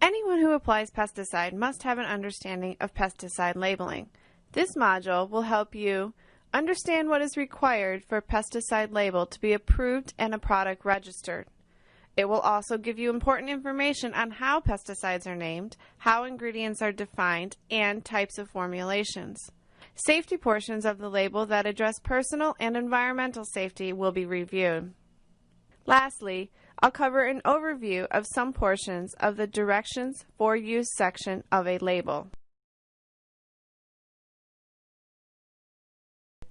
Anyone who applies pesticide must have an understanding of pesticide labeling. This module will help you understand what is required for a pesticide label to be approved and a product registered. It will also give you important information on how pesticides are named, how ingredients are defined, and types of formulations. Safety portions of the label that address personal and environmental safety will be reviewed. Lastly, I'll cover an overview of some portions of the Directions for Use section of a label.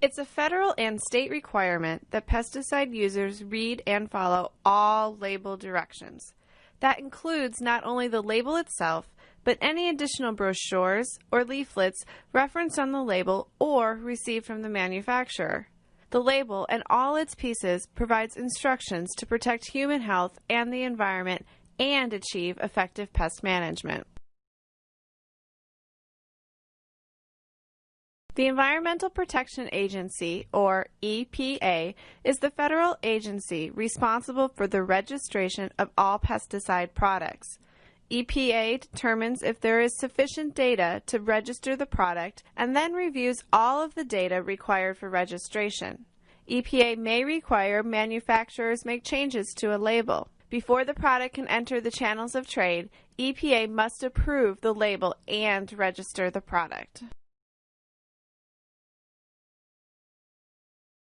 It's a federal and state requirement that pesticide users read and follow all label directions. That includes not only the label itself, but any additional brochures or leaflets referenced on the label or received from the manufacturer. The label and all its pieces provides instructions to protect human health and the environment and achieve effective pest management. The Environmental Protection Agency, or EPA, is the federal agency responsible for the registration of all pesticide products. EPA determines if there is sufficient data to register the product and then reviews all of the data required for registration. EPA may require manufacturers make changes to a label. Before the product can enter the channels of trade, EPA must approve the label and register the product.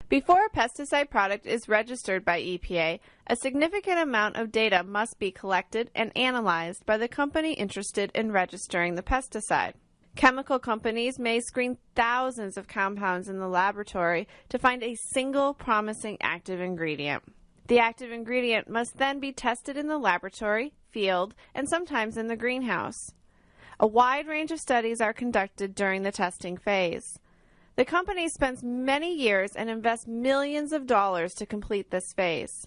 Before a pesticide product is registered by EPA, a significant amount of data must be collected and analyzed by the company interested in registering the pesticide. Chemical companies may screen thousands of compounds in the laboratory to find a single promising active ingredient. The active ingredient must then be tested in the laboratory, field, and sometimes in the greenhouse. A wide range of studies are conducted during the testing phase. The company spends many years and invests millions of dollars to complete this phase.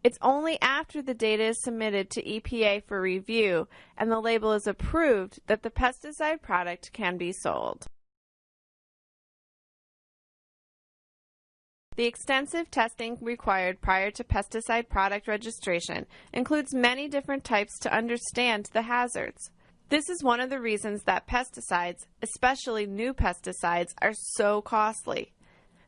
It's only after the data is submitted to EPA for review and the label is approved that the pesticide product can be sold. The extensive testing required prior to pesticide product registration includes many different types to understand the hazards. This is one of the reasons that pesticides, especially new pesticides, are so costly.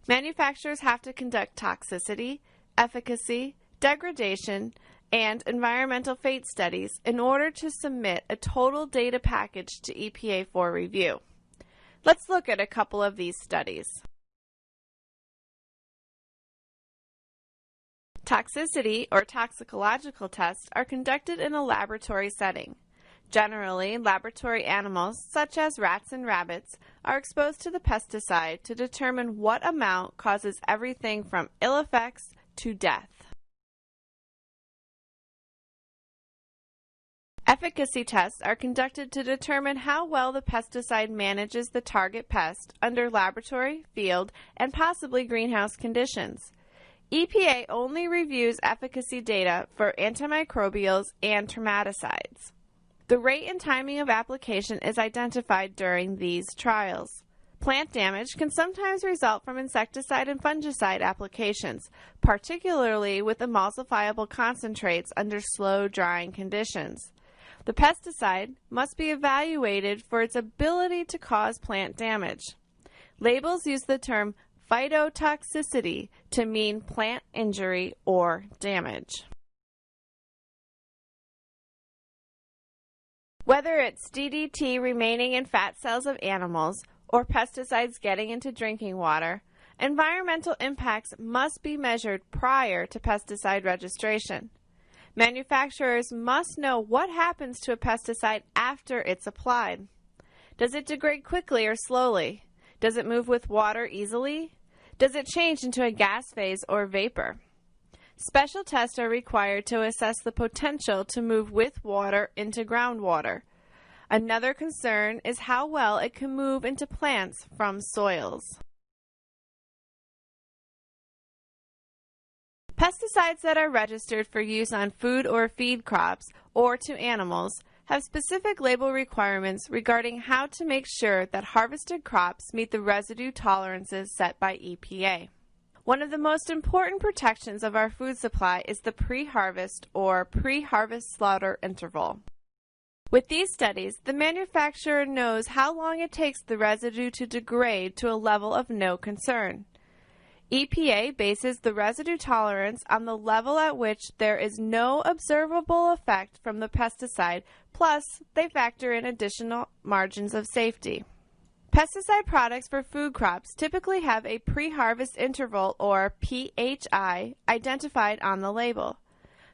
Manufacturers have to conduct toxicity, efficacy, degradation, and environmental fate studies in order to submit a total data package to EPA for review. Let's look at a couple of these studies. Toxicity or toxicological tests are conducted in a laboratory setting. Generally, laboratory animals, such as rats and rabbits, are exposed to the pesticide to determine what amount causes everything from ill effects to death. Efficacy tests are conducted to determine how well the pesticide manages the target pest under laboratory, field, and possibly greenhouse conditions. EPA only reviews efficacy data for antimicrobials and trematicides. The rate and timing of application is identified during these trials. Plant damage can sometimes result from insecticide and fungicide applications, particularly with emulsifiable concentrates under slow-drying conditions. The pesticide must be evaluated for its ability to cause plant damage. Labels use the term phytotoxicity to mean plant injury or damage. Whether it's DDT remaining in fat cells of animals or pesticides getting into drinking water, environmental impacts must be measured prior to pesticide registration. Manufacturers must know what happens to a pesticide after it's applied. Does it degrade quickly or slowly? Does it move with water easily? Does it change into a gas phase or vapor? Special tests are required to assess the potential to move with water into groundwater. Another concern is how well it can move into plants from soils. Pesticides that are registered for use on food or feed crops or to animals have specific label requirements regarding how to make sure that harvested crops meet the residue tolerances set by EPA. One of the most important protections of our food supply is the pre-harvest or pre-harvest slaughter interval. With these studies, the manufacturer knows how long it takes the residue to degrade to a level of no concern. EPA bases the residue tolerance on the level at which there is no observable effect from the pesticide, plus they factor in additional margins of safety. Pesticide products for food crops typically have a pre-harvest interval, or PHI, identified on the label.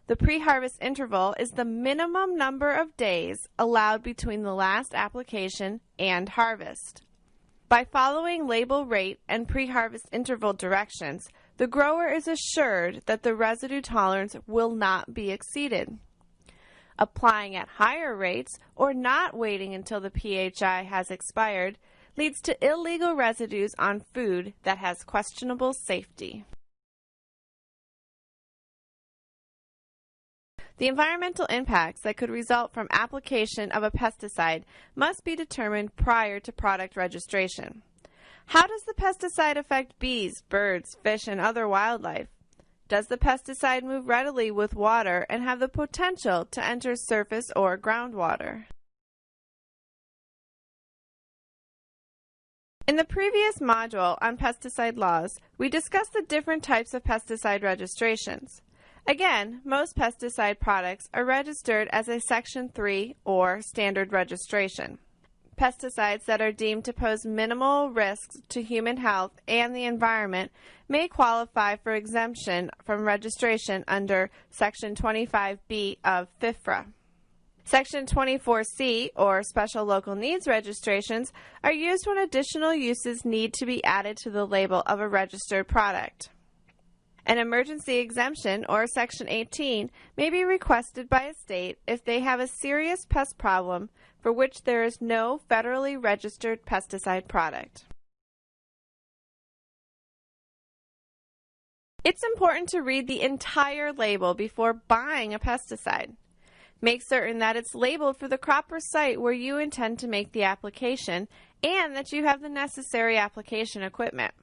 The pre-harvest interval is the minimum number of days allowed between the last application and harvest. By following label rate and pre-harvest interval directions, the grower is assured that the residue tolerance will not be exceeded. Applying at higher rates or not waiting until the PHI has expired leads to illegal residues on food that has questionable safety. The environmental impacts that could result from application of a pesticide must be determined prior to product registration. How does the pesticide affect bees, birds, fish, and other wildlife? Does the pesticide move readily with water and have the potential to enter surface or groundwater? In the previous module on pesticide laws, we discussed the different types of pesticide registrations. Again, most pesticide products are registered as a Section 3 or standard registration. Pesticides that are deemed to pose minimal risks to human health and the environment may qualify for exemption from registration under Section 25B of FIFRA. Section 24C, or Special Local Needs registrations, are used when additional uses need to be added to the label of a registered product. An emergency exemption, or Section 18, may be requested by a state if they have a serious pest problem for which there is no federally registered pesticide product. It's important to read the entire label before buying a pesticide. Make certain that it's labeled for the crop or site where you intend to make the application and that you have the necessary application equipment.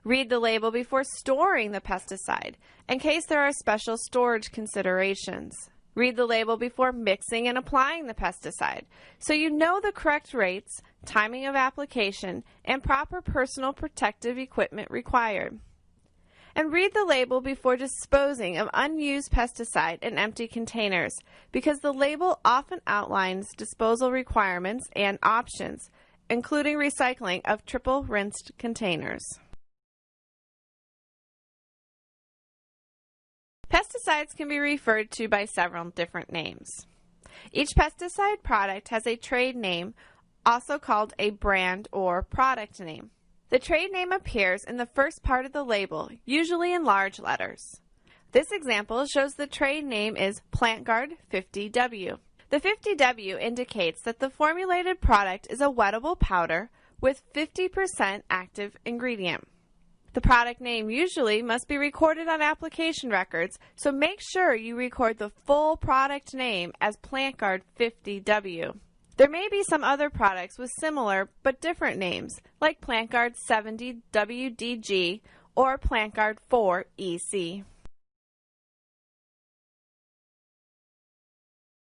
Read the label before storing the pesticide, in case there are special storage considerations. Read the label before mixing and applying the pesticide, so you know the correct rates, timing of application, and proper personal protective equipment required. And read the label before disposing of unused pesticide in empty containers, because the label often outlines disposal requirements and options, including recycling of triple rinsed containers. Pesticides can be referred to by several different names. Each pesticide product has a trade name, also called a brand or product name. The trade name appears in the first part of the label, usually in large letters. This example shows the trade name is PlantGuard 50W. The 50W indicates that the formulated product is a wettable powder with 50% active ingredient. The product name usually must be recorded on application records, so make sure you record the full product name as PlantGuard 50W. There may be some other products with similar but different names, like PlantGuard 70WDG or PlantGuard 4EC.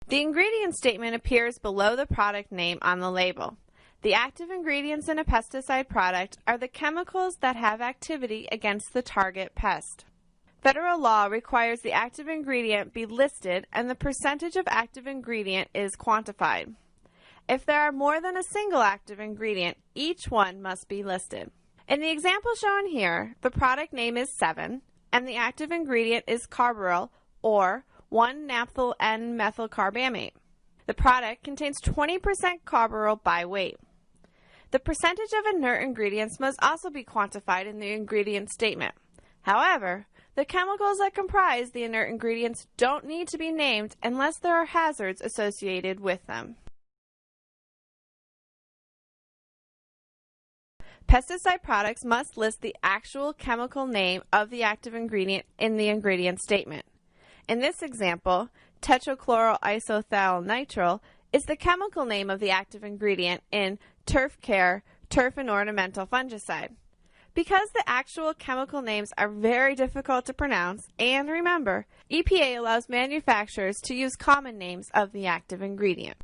The ingredient statement appears below the product name on the label. The active ingredients in a pesticide product are the chemicals that have activity against the target pest. Federal law requires the active ingredient be listed and the percentage of active ingredient is quantified. If there are more than a single active ingredient, each one must be listed. In the example shown here, the product name is 7 and the active ingredient is carbaryl or 1-naphthyl N-methylcarbamate. The product contains 20% carbaryl by weight. The percentage of inert ingredients must also be quantified in the ingredient statement. However, the chemicals that comprise the inert ingredients don't need to be named unless there are hazards associated with them. Pesticide products must list the actual chemical name of the active ingredient in the ingredient statement. In this example, tetrachloroisothialnitrile is the chemical name of the active ingredient in Turf Care turf and ornamental fungicide. Because the actual chemical names are very difficult to pronounce and remember, EPA allows manufacturers to use common names of the active ingredient.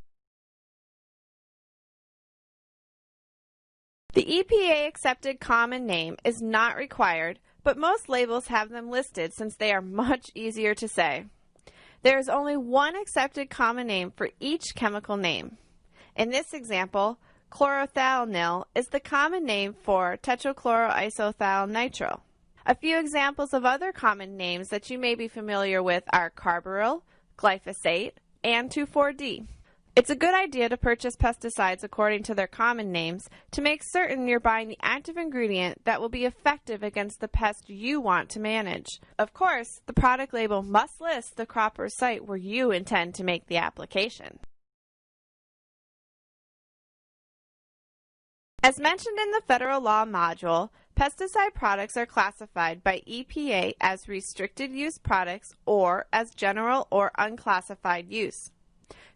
The EPA accepted common name is not required, but most labels have them listed since they are much easier to say. There is only one accepted common name for each chemical name. In this example, chlorothalonil is the common name for tetrachloroisothialnitrile. A few examples of other common names that you may be familiar with are carbaryl, glyphosate, and 2,4-D. It's a good idea to purchase pesticides according to their common names to make certain you're buying the active ingredient that will be effective against the pest you want to manage. Of course, the product label must list the crop or site where you intend to make the application. As mentioned in the Federal Law module, pesticide products are classified by EPA as restricted use products or as general or unclassified use.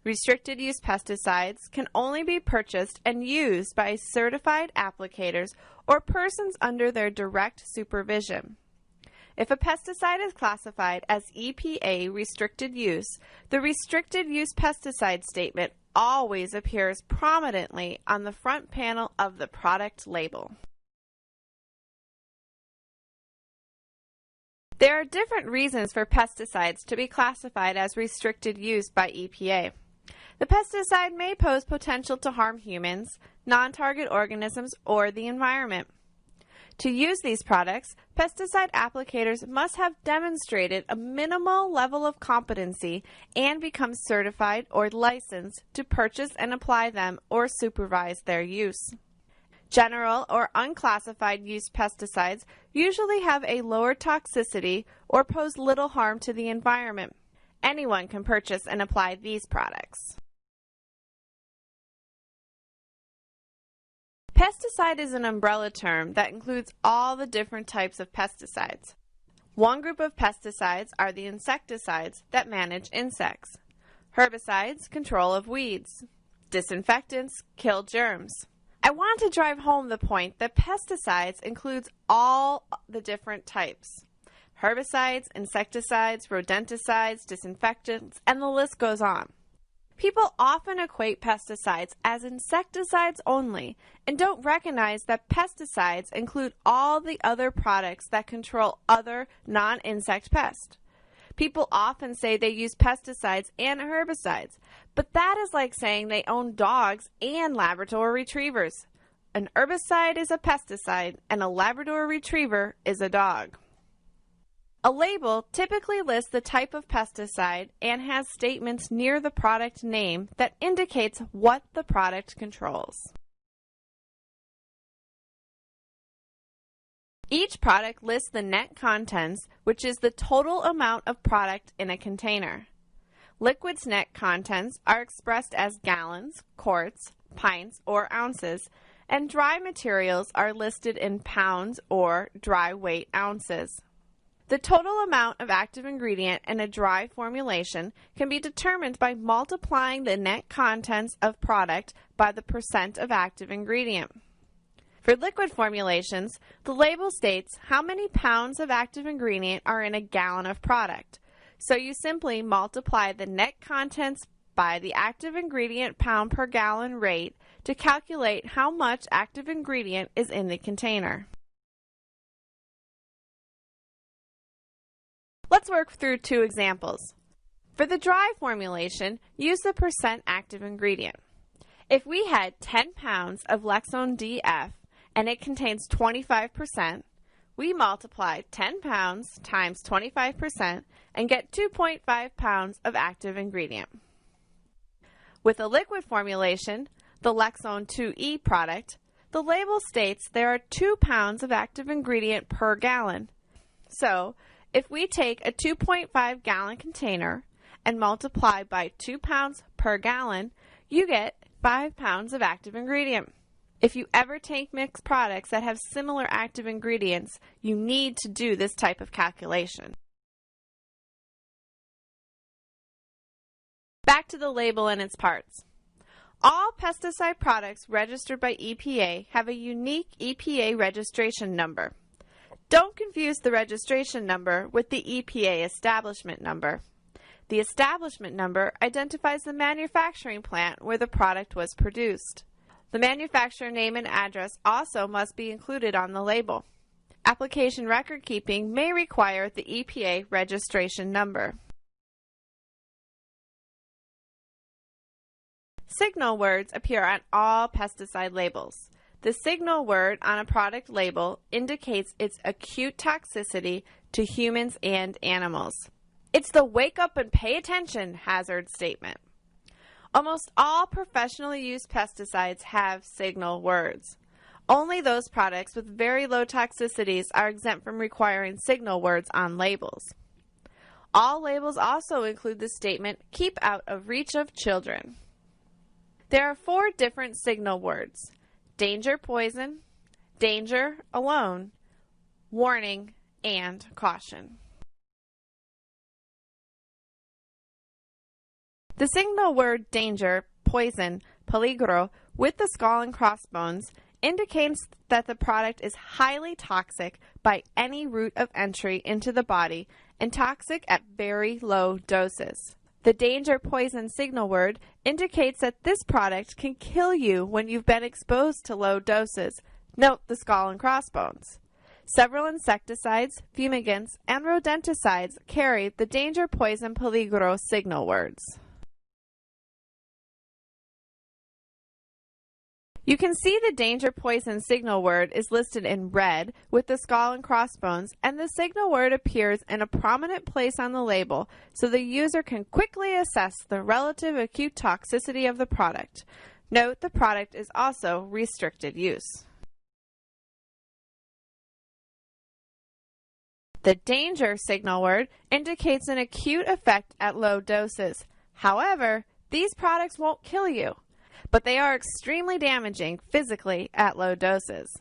Restricted use pesticides can only be purchased and used by certified applicators or persons under their direct supervision. If a pesticide is classified as EPA restricted use, the restricted use pesticide statement always appears prominently on the front panel of the product label. There are different reasons for pesticides to be classified as restricted use by EPA. The pesticide may pose potential to harm humans, non-target organisms, or the environment. To use these products, pesticide applicators must have demonstrated a minimal level of competency and become certified or licensed to purchase and apply them or supervise their use. General or unclassified use pesticides usually have a lower toxicity or pose little harm to the environment. Anyone can purchase and apply these products. Pesticide is an umbrella term that includes all the different types of pesticides. One group of pesticides are the insecticides that manage insects. Herbicides, control of weeds. Disinfectants, kill germs. I want to drive home the point that pesticides includes all the different types. Herbicides, insecticides, rodenticides, disinfectants, and the list goes on. People often equate pesticides as insecticides only and don't recognize that pesticides include all the other products that control other non-insect pests. People often say they use pesticides and herbicides, but that is like saying they own dogs and Labrador retrievers. An herbicide is a pesticide and a Labrador retriever is a dog. A label typically lists the type of pesticide and has statements near the product name that indicates what the product controls. Each product lists the net contents, which is the total amount of product in a container. Liquids net contents are expressed as gallons, quarts, pints, or ounces, and dry materials are listed in pounds or dry weight ounces. The total amount of active ingredient in a dry formulation can be determined by multiplying the net contents of product by the percent of active ingredient. For liquid formulations, the label states how many pounds of active ingredient are in a gallon of product. So you simply multiply the net contents by the active ingredient pound per gallon rate to calculate how much active ingredient is in the container. Let's work through two examples. For the dry formulation, use the percent active ingredient. If we had 10 pounds of Lexone DF and it contains 25%, we multiply 10 pounds times 25% and get 2.5 pounds of active ingredient. With a liquid formulation, the Lexone 2E product, the label states there are 2 pounds of active ingredient per gallon. So, if we take a 2.5 gallon container and multiply by 2 pounds per gallon, you get 5 pounds of active ingredient. If you ever take mixed products that have similar active ingredients, you need to do this type of calculation. Back to the label and its parts. All pesticide products registered by EPA have a unique EPA registration number. Don't confuse the registration number with the EPA establishment number. The establishment number identifies the manufacturing plant where the product was produced. The manufacturer name and address also must be included on the label. Application record keeping may require the EPA registration number. Signal words appear on all pesticide labels. The signal word on a product label indicates its acute toxicity to humans and animals. It's the wake up and pay attention hazard statement. Almost all professionally used pesticides have signal words. Only those products with very low toxicities are exempt from requiring signal words on labels. All labels also include the statement, "Keep out of reach of children." There are 4 different signal words: danger, poison, danger, alone, warning, and caution. The signal word danger, poison, peligro, with the skull and crossbones indicates that the product is highly toxic by any route of entry into the body and toxic at very low doses. The danger poison signal word indicates that this product can kill you when you've been exposed to low doses. Note the skull and crossbones. Several insecticides, fumigants, and rodenticides carry the danger poison peligro signal words. You can see the danger poison signal word is listed in red with the skull and crossbones, and the signal word appears in a prominent place on the label so the user can quickly assess the relative acute toxicity of the product. Note the product is also restricted use. The danger signal word indicates an acute effect at low doses. However, these products won't kill you, but they are extremely damaging physically at low doses.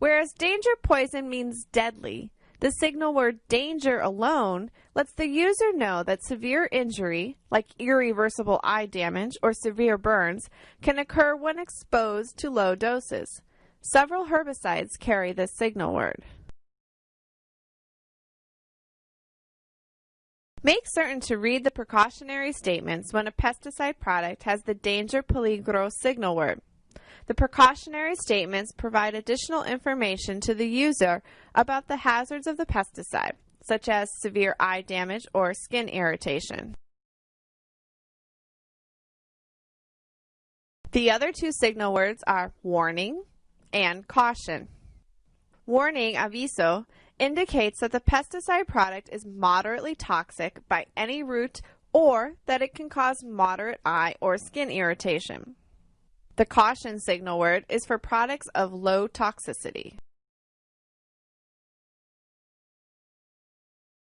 Whereas danger poison means deadly, the signal word danger alone lets the user know that severe injury, like irreversible eye damage or severe burns, can occur when exposed to low doses. Several herbicides carry this signal word. Make certain to read the precautionary statements when a pesticide product has the danger peligro signal word. The precautionary statements provide additional information to the user about the hazards of the pesticide, such as severe eye damage or skin irritation. The other 2 signal words are warning and caution. Warning, aviso, indicates that the pesticide product is moderately toxic by any route or that it can cause moderate eye or skin irritation. The caution signal word is for products of low toxicity.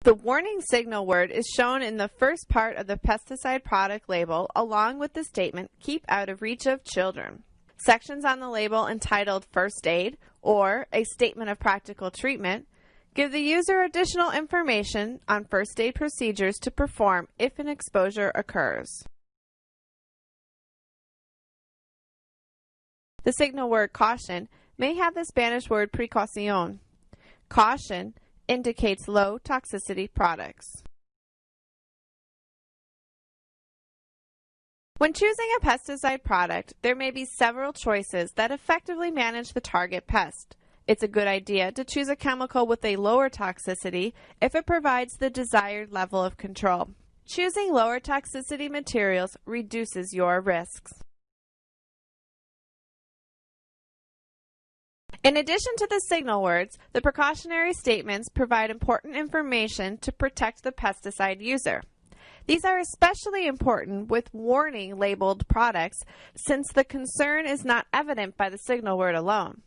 The warning signal word is shown in the first part of the pesticide product label along with the statement, "Keep out of reach of children." Sections on the label entitled First Aid or A Statement of Practical Treatment give the user additional information on first aid procedures to perform if an exposure occurs. The signal word caution may have the Spanish word precaución. Caution indicates low toxicity products. When choosing a pesticide product, there may be several choices that effectively manage the target pest. It's a good idea to choose a chemical with a lower toxicity if it provides the desired level of control. Choosing lower toxicity materials reduces your risks. In addition to the signal words, the precautionary statements provide important information to protect the pesticide user. These are especially important with warning labeled products since the concern is not evident by the signal word alone.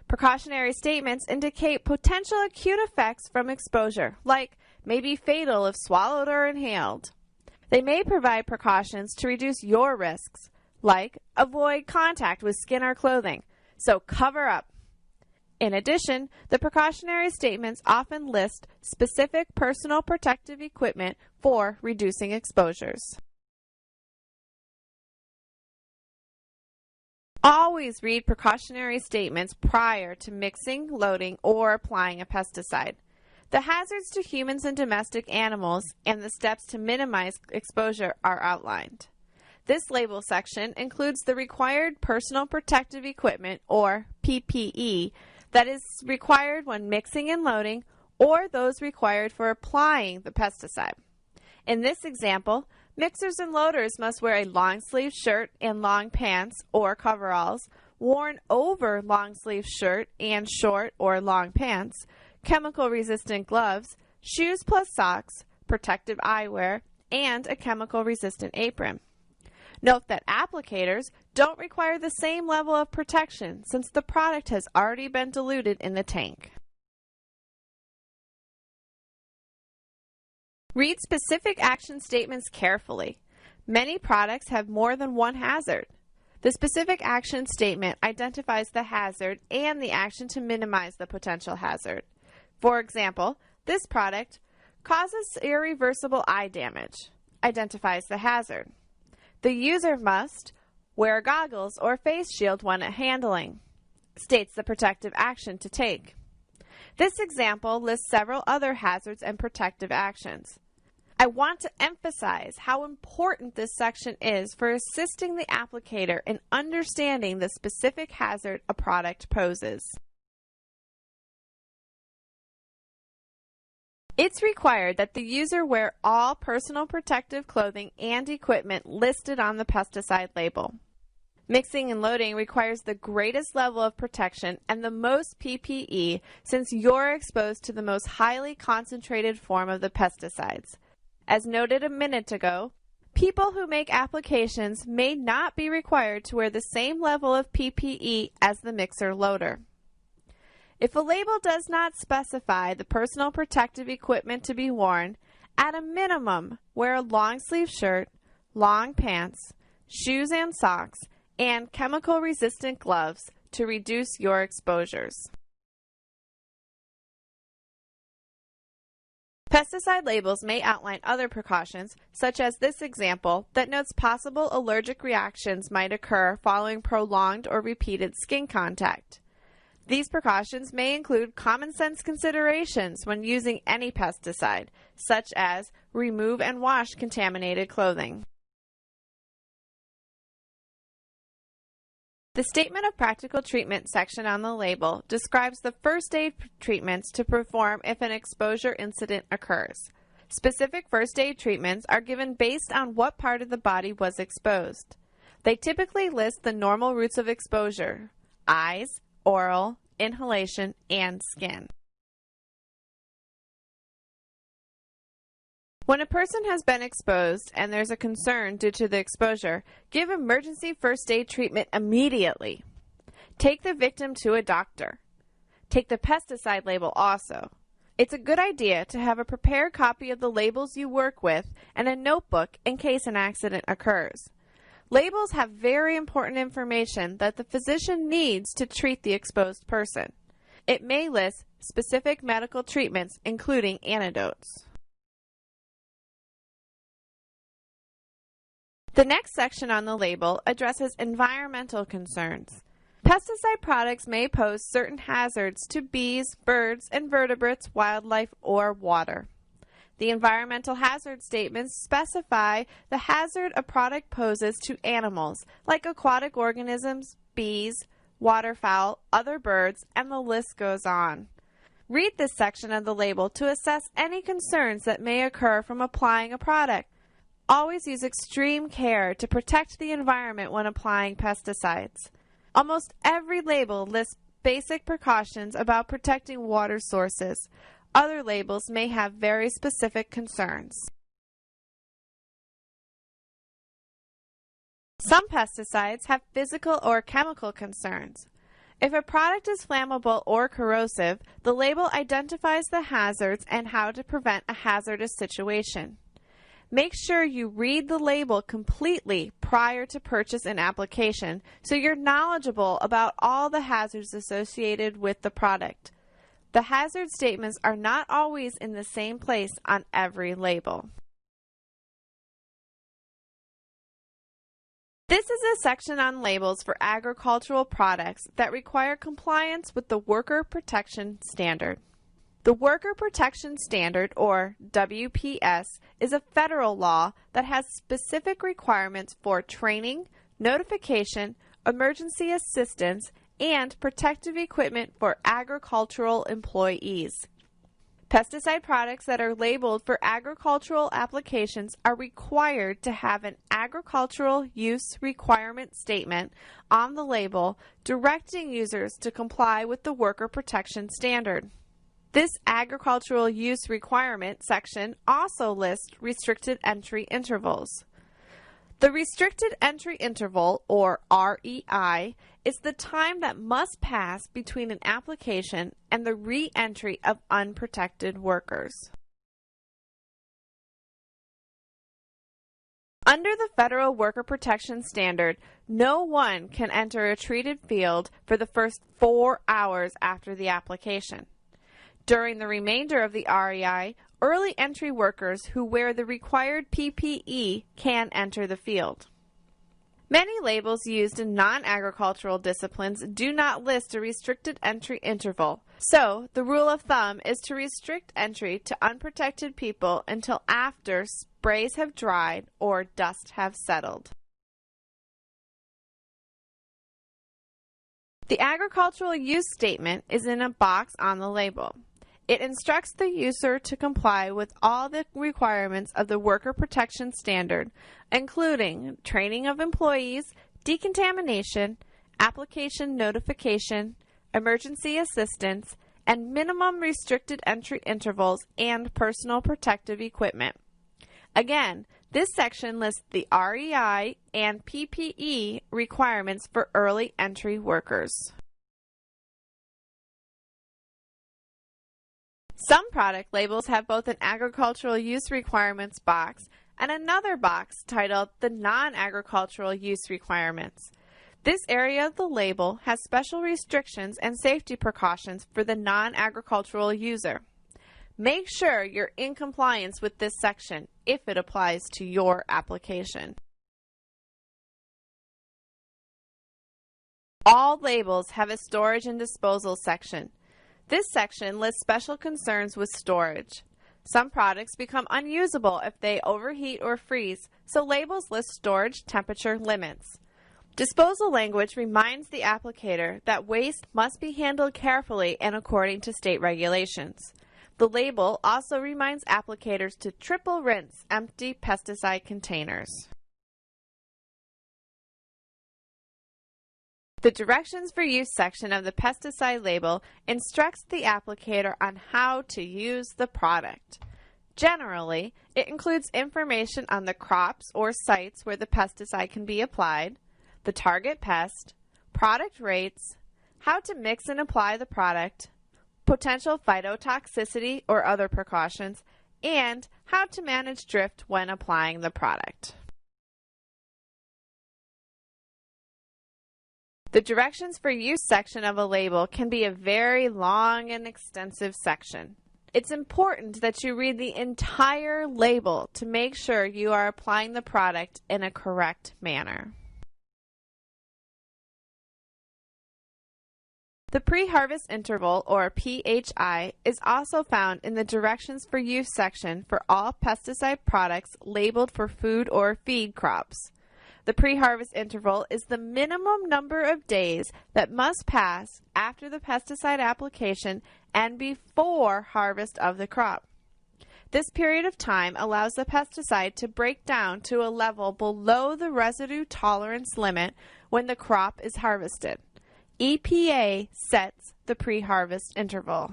Precautionary statements indicate potential acute effects from exposure, like may be fatal if swallowed or inhaled. They may provide precautions to reduce your risks, like avoid contact with skin or clothing, so cover up. In addition, the precautionary statements often list specific personal protective equipment for reducing exposures. Always read precautionary statements prior to mixing, loading, or applying a pesticide. The hazards to humans and domestic animals and the steps to minimize exposure are outlined. This label section includes the required personal protective equipment, or PPE, that is required when mixing and loading, or those required for applying the pesticide. In this example, mixers and loaders must wear a long-sleeve shirt and long pants or coveralls, worn over long-sleeve shirt and short or long pants, chemical-resistant gloves, shoes plus socks, protective eyewear, and a chemical-resistant apron. Note that applicators don't require the same level of protection since the product has already been diluted in the tank. Read specific action statements carefully. Many products have more than one hazard. The specific action statement identifies the hazard and the action to minimize the potential hazard. For example, this product causes irreversible eye damage, identifies the hazard. The user must wear goggles or face shield when handling, states the protective action to take. This example lists several other hazards and protective actions. I want to emphasize how important this section is for assisting the applicator in understanding the specific hazard a product poses. It's required that the user wear all personal protective clothing and equipment listed on the pesticide label. Mixing and loading requires the greatest level of protection and the most PPE since you're exposed to the most highly concentrated form of the pesticides. As noted a minute ago, people who make applications may not be required to wear the same level of PPE as the mixer loader. If a label does not specify the personal protective equipment to be worn, at a minimum, wear a long-sleeve shirt, long pants, shoes and socks, and chemical-resistant gloves to reduce your exposures. Pesticide labels may outline other precautions, such as this example that notes possible allergic reactions might occur following prolonged or repeated skin contact. These precautions may include common sense considerations when using any pesticide, such as remove and wash contaminated clothing. The Statement of Practical Treatment section on the label describes the first aid treatments to perform if an exposure incident occurs. Specific first aid treatments are given based on what part of the body was exposed. They typically list the normal routes of exposure: eyes, oral, inhalation, and skin. When a person has been exposed and there's a concern due to the exposure, give emergency first aid treatment immediately. Take the victim to a doctor. Take the pesticide label also. It's a good idea to have a prepared copy of the labels you work with and a notebook in case an accident occurs. Labels have very important information that the physician needs to treat the exposed person. It may list specific medical treatments, including antidotes. The next section on the label addresses environmental concerns. Pesticide products may pose certain hazards to bees, birds, invertebrates, wildlife, or water. The environmental hazard statements specify the hazard a product poses to animals, like aquatic organisms, bees, waterfowl, other birds, and the list goes on. Read this section of the label to assess any concerns that may occur from applying a product. Always use extreme care to protect the environment when applying pesticides. Almost every label lists basic precautions about protecting water sources. Other labels may have very specific concerns. Some pesticides have physical or chemical concerns. If a product is flammable or corrosive, the label identifies the hazards and how to prevent a hazardous situation. Make sure you read the label completely prior to purchase and application so you're knowledgeable about all the hazards associated with the product. The hazard statements are not always in the same place on every label. This is a section on labels for agricultural products that require compliance with the Worker Protection Standard. The Worker Protection Standard, or WPS, is a federal law that has specific requirements for training, notification, emergency assistance, and protective equipment for agricultural employees. Pesticide products that are labeled for agricultural applications are required to have an agricultural use requirement statement on the label directing users to comply with the Worker Protection Standard. This agricultural use requirement section also lists restricted entry intervals. The restricted entry interval, or REI, is the time that must pass between an application and the re-entry of unprotected workers. Under the Federal Worker Protection Standard, no one can enter a treated field for the first 4 hours after the application. During the remainder of the REI, early entry workers who wear the required PPE can enter the field. Many labels used in non-agricultural disciplines do not list a restricted entry interval, so the rule of thumb is to restrict entry to unprotected people until after sprays have dried or dust have settled. The agricultural use statement is in a box on the label. It instructs the user to comply with all the requirements of the Worker Protection Standard, including training of employees, decontamination, application notification, emergency assistance, and minimum restricted entry intervals and personal protective equipment. Again, this section lists the REI and PPE requirements for early entry workers. Some product labels have both an agricultural use requirements box and another box titled the non-agricultural use requirements. This area of the label has special restrictions and safety precautions for the non-agricultural user. Make sure you're in compliance with this section if it applies to your application. All labels have a storage and disposal section. This section lists special concerns with storage. Some products become unusable if they overheat or freeze, so labels list storage temperature limits. Disposal language reminds the applicator that waste must be handled carefully and according to state regulations. The label also reminds applicators to triple rinse empty pesticide containers. The Directions for Use section of the pesticide label instructs the applicator on how to use the product. Generally, it includes information on the crops or sites where the pesticide can be applied, the target pest, product rates, how to mix and apply the product, potential phytotoxicity or other precautions, and how to manage drift when applying the product. The Directions for Use section of a label can be a very long and extensive section. It's important that you read the entire label to make sure you are applying the product in a correct manner. The Pre-Harvest Interval, or PHI, is also found in the Directions for Use section for all pesticide products labeled for food or feed crops. The pre-harvest interval is the minimum number of days that must pass after the pesticide application and before harvest of the crop. This period of time allows the pesticide to break down to a level below the residue tolerance limit when the crop is harvested. EPA sets the pre-harvest interval.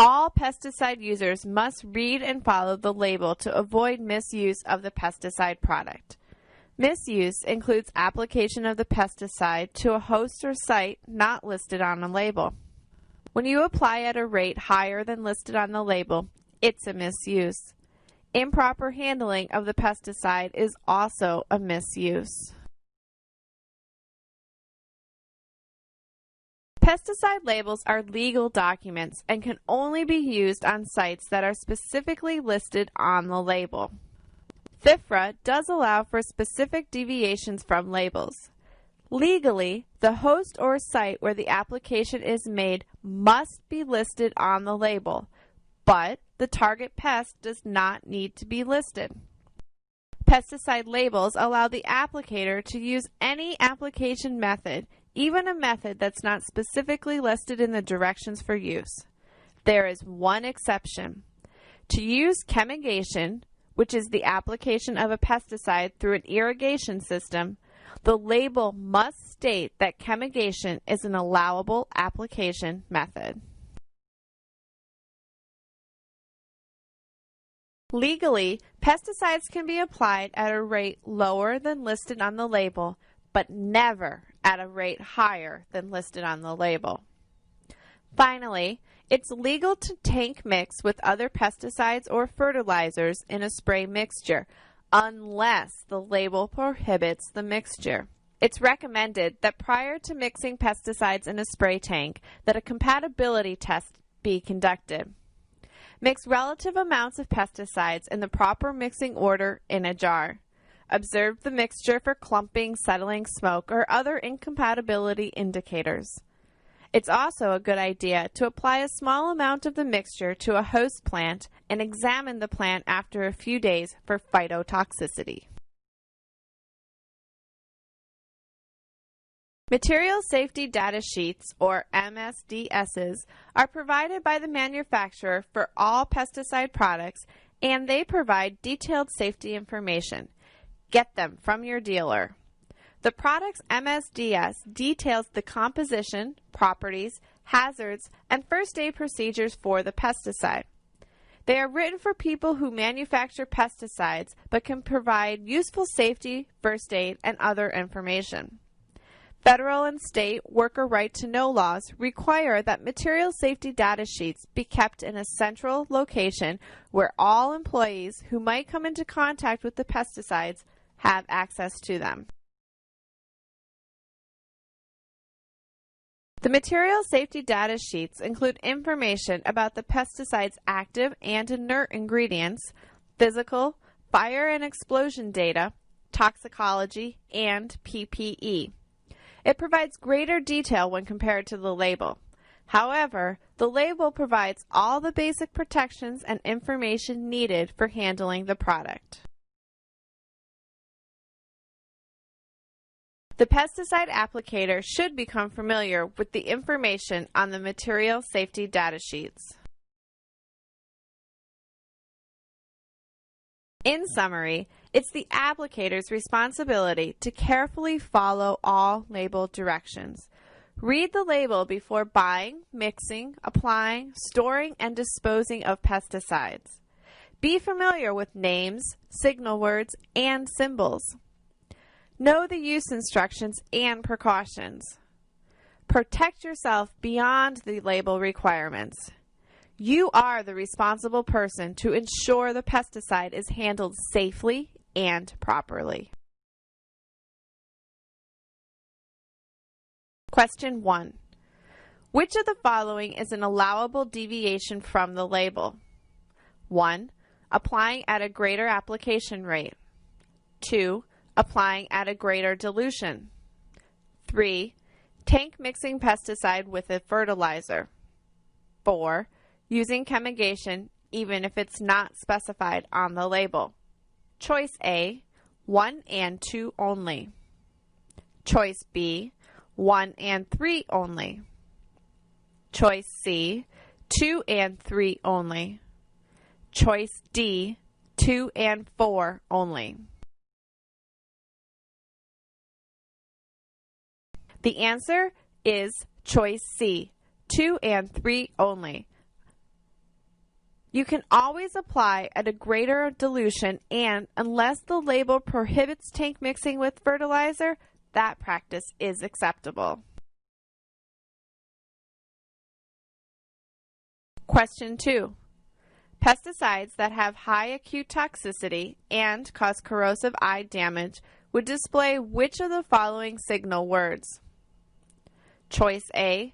All pesticide users must read and follow the label to avoid misuse of the pesticide product. Misuse includes application of the pesticide to a host or site not listed on the label. When you apply at a rate higher than listed on the label, it's a misuse. Improper handling of the pesticide is also a misuse. Pesticide labels are legal documents and can only be used on sites that are specifically listed on the label. FIFRA does allow for specific deviations from labels. Legally, the host or site where the application is made must be listed on the label, but the target pest does not need to be listed. Pesticide labels allow the applicator to use any application method, even a method that's not specifically listed in the directions for use. There is one exception. To use chemigation, which is the application of a pesticide through an irrigation system, the label must state that chemigation is an allowable application method. Legally, pesticides can be applied at a rate lower than listed on the label, but never at a rate higher than listed on the label. Finally, it's legal to tank mix with other pesticides or fertilizers in a spray mixture, unless the label prohibits the mixture. It's recommended that prior to mixing pesticides in a spray tank, that a compatibility test be conducted. Mix relative amounts of pesticides in the proper mixing order in a jar. Observe the mixture for clumping, settling, smoke, or other incompatibility indicators. It's also a good idea to apply a small amount of the mixture to a host plant and examine the plant after a few days for phytotoxicity. Material Safety Data Sheets, or MSDSs, are provided by the manufacturer for all pesticide products, and they provide detailed safety information. Get them from your dealer. The product's MSDS details the composition, properties, hazards, and first aid procedures for the pesticide. They are written for people who manufacture pesticides but can provide useful safety, first aid, and other information. Federal and state worker right-to-know laws require that material safety data sheets be kept in a central location where all employees who might come into contact with the pesticides have access to them. The material safety data sheets include information about the pesticide's active and inert ingredients, physical, fire and explosion data, toxicology, and PPE. It provides greater detail when compared to the label. However, the label provides all the basic protections and information needed for handling the product. The pesticide applicator should become familiar with the information on the material safety data sheets. In summary, it's the applicator's responsibility to carefully follow all label directions. Read the label before buying, mixing, applying, storing, and disposing of pesticides. Be familiar with names, signal words, and symbols. Know the use instructions and precautions. Protect yourself beyond the label requirements. You are the responsible person to ensure the pesticide is handled safely and properly. Question 1. Which of the following is an allowable deviation from the label? 1. Applying at a greater application rate. 2. Applying at a greater dilution. 3. Tank mixing pesticide with a fertilizer. 4. Using chemigation even if it's not specified on the label. Choice A, 1 and 2 only. Choice B, 1 and 3 only. Choice C, 2 and 3 only. Choice D, 2 and 4 only. The answer is choice C, 2 and 3 only. You can always apply at a greater dilution, and unless the label prohibits tank mixing with fertilizer, that practice is acceptable. Question 2. Pesticides that have high acute toxicity and cause corrosive eye damage would display which of the following signal words? Choice A,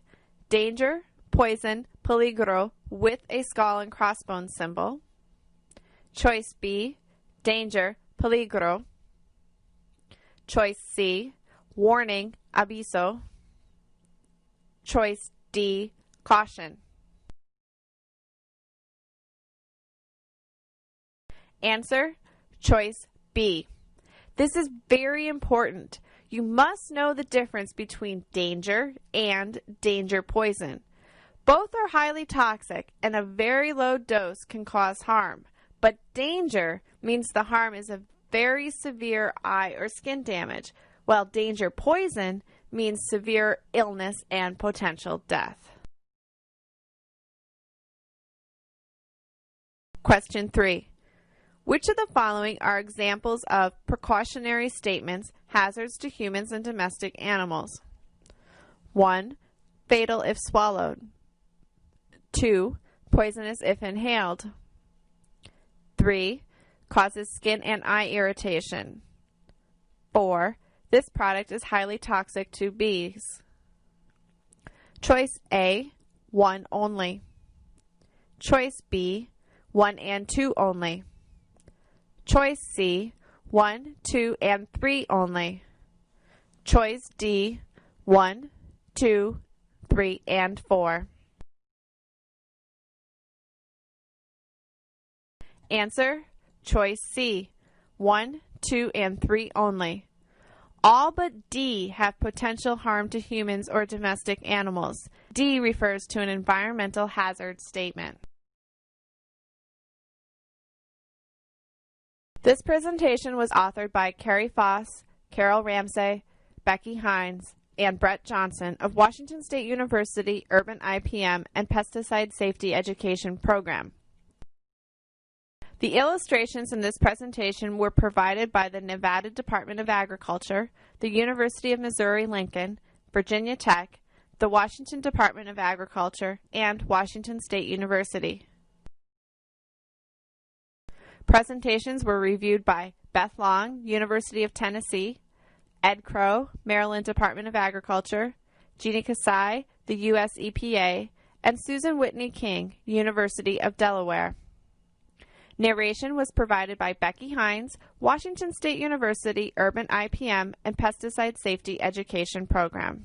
danger, poison, peligro, with a skull and crossbones symbol. Choice B, danger, peligro. Choice C, warning, aviso. Choice D, caution. Answer, choice B. This is very important. You must know the difference between danger and danger poison. Both are highly toxic and a very low dose can cause harm, but danger means the harm is a very severe eye or skin damage, while danger poison means severe illness and potential death. Question 3. Which of the following are examples of precautionary statements, hazards to humans and domestic animals? 1. Fatal if swallowed. 2. Poisonous if inhaled. 3. Causes skin and eye irritation. 4. This product is highly toxic to bees. Choice A, 1 only. Choice B, 1 and 2 only. Choice C, 1, 2, and 3 only. Choice D, 1, 2, 3, and 4. Answer, choice C, 1, 2, and 3 only. All but D have potential harm to humans or domestic animals. D refers to an environmental hazard statement. This presentation was authored by Carrie Foss, Carol Ramsey, Becky Hines, and Brett Johnson of Washington State University Urban IPM and Pesticide Safety Education Program. The illustrations in this presentation were provided by the Nevada Department of Agriculture, the University of Missouri-Lincoln, Virginia Tech, the Washington Department of Agriculture, and Washington State University. Presentations were reviewed by Beth Long, University of Tennessee, Ed Crow, Maryland Department of Agriculture, Jeannie Kasai, the U.S. EPA, and Susan Whitney King, University of Delaware. Narration was provided by Becky Hines, Washington State University Urban IPM and Pesticide Safety Education Program.